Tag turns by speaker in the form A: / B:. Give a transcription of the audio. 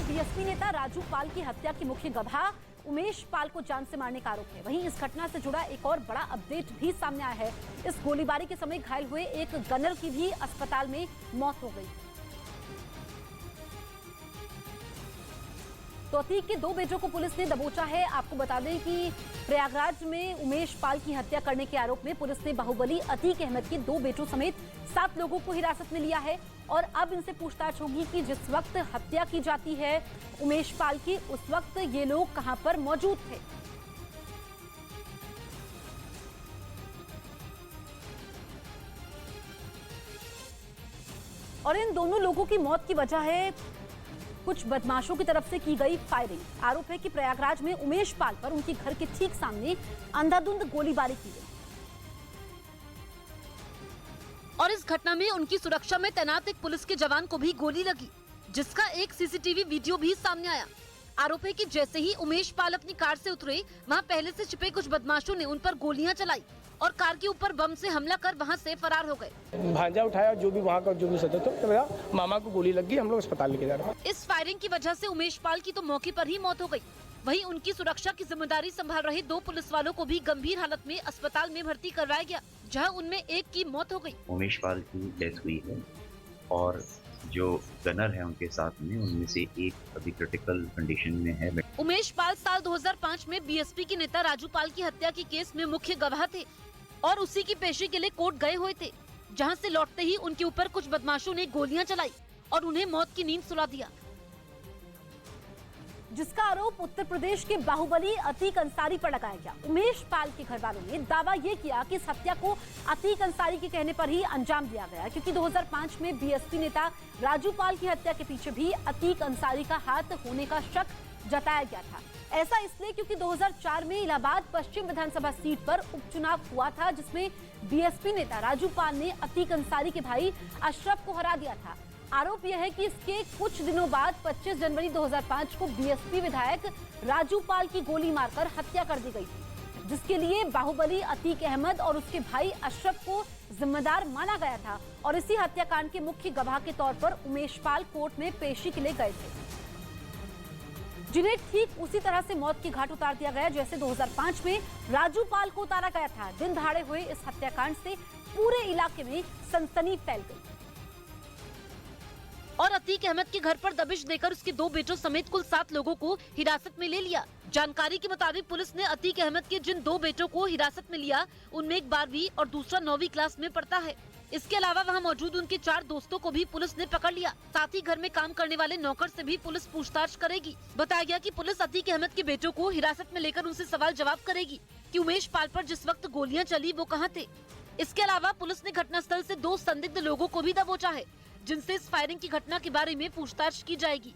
A: BSP नेता राजू पाल की हत्या की मुख्य गवाह उमेश पाल को जान से मारने का आरोप है। वहीं इस घटना से जुड़ा एक और बड़ा अपडेट भी सामने आया है। इस गोलीबारी के समय घायल हुए एक गनर की भी अस्पताल में मौत हो गई। तो अतीक के 2 बेटों को पुलिस ने दबोचा है। आपको बता दें कि प्रयागराज में उमेश पाल की हत्या करने के आरोप में पुलिस ने बाहुबली अतीक अहमद के 2 बेटों समेत 7 लोगों को हिरासत में लिया है और अब इनसे पूछताछ होगी कि जिस वक्त हत्या की जाती है उमेश पाल की, उस वक्त ये लोग कहां पर मौजूद थे। और इन दोनों लोगों की मौत की वजह है कुछ बदमाशों की तरफ से की गई फायरिंग। आरोप है कि प्रयागराज में उमेश पाल पर उनके घर के ठीक सामने अंधाधुंध गोलीबारी की गई
B: और इस घटना में उनकी सुरक्षा में तैनात एक पुलिस के जवान को भी गोली लगी, जिसका एक सीसीटीवी वीडियो भी सामने आया। आरोप है कि जैसे ही उमेश पाल अपनी कार से उतरे, वहां पहले से छिपे कुछ बदमाशों ने उन पर गोलियां चलाई और कार के ऊपर बम से हमला कर वहां से फरार हो गए।
C: भांजा उठाया, जो भी वहाँ का जो भी सदस्य था, तो मेरा मामा को गोली लग गई, हम लोग अस्पताल लेके जा रहे हैं।
B: इस फायरिंग की वजह से उमेश पाल की तो मौके पर ही मौत हो गई। वहीं उनकी सुरक्षा की जिम्मेदारी संभाल रहे 2 पुलिस वालों को भी गंभीर हालत में अस्पताल में भर्ती करवाया गया, जहां उनमें एक की मौत हो गई।
D: उमेश पाल की डेथ हुई है और जो गनर है उनके साथ में, उनमें से एक अभी क्रिटिकल कंडीशन में है।
B: उमेश पाल साल 2005 में बीएसपी के नेता राजू पाल की हत्या के केस में मुख्य गवाह थे और उसी की पेशी के लिए कोर्ट गए हुए थे, जहां से लौटते ही उनके ऊपर कुछ बदमाशों ने गोलियां चलाई और उन्हें मौत की नींद सुला दिया,
A: जिसका आरोप उत्तर प्रदेश के बाहुबली अतीक अंसारी पर लगाया गया। उमेश पाल के घर वालों ने दावा ये किया कि इस हत्या को अतीक अंसारी के कहने पर ही अंजाम दिया गया, क्योंकि 2005 में बीएसपी नेता राजू पाल की हत्या के पीछे भी अतीक अंसारी का हाथ होने का शक जताया गया था। ऐसा इसलिए क्योंकि 2004 में इलाहाबाद पश्चिम विधानसभा सीट पर उपचुनाव हुआ था, जिसमें बीएसपी नेता राजू पाल ने अतीक अंसारी के भाई अशरफ को हरा दिया था। आरोप यह है कि इसके कुछ दिनों बाद 25 जनवरी 2005 को बीएसपी विधायक राजू पाल की गोली मारकर हत्या कर दी गई थी, जिसके लिए बाहुबली अतीक अहमद और उसके भाई अशरफ को जिम्मेदार माना गया था और इसी हत्याकांड के मुख्य गवाह के तौर पर उमेश पाल कोर्ट में पेशी के लिए गए थे, जिन्हें ठीक उसी तरह से मौत की घाट उतार दिया गया जैसे 2005 में राजू पाल को उतारा गया था। दिन दहाड़े हुए इस हत्याकांड से पूरे इलाके में सनसनी फैल गई
B: और अतीक अहमद के घर पर दबिश देकर उसके 2 बेटों समेत कुल 7 लोगों को हिरासत में ले लिया। जानकारी के मुताबिक पुलिस ने अतीक अहमद के जिन 2 बेटों को हिरासत में लिया, उनमें एक 12वीं और दूसरा 9वीं क्लास में पढ़ता है। इसके अलावा वहां मौजूद उनके 4 दोस्तों को भी पुलिस ने पकड़ लिया। साथ ही घर में काम करने वाले नौकर से भी पुलिस पूछताछ करेगी। बताया गया कि पुलिस अतीक अहमद के बेटों को हिरासत में लेकर उनसे सवाल जवाब करेगी कि उमेश पाल पर जिस वक्त गोलियां चली वो कहां थे। इसके अलावा पुलिस ने घटनास्थल से 2 संदिग्ध लोगों को भी दबोचा है, जिनसे इस फायरिंग की घटना के बारे में पूछताछ की जाएगी।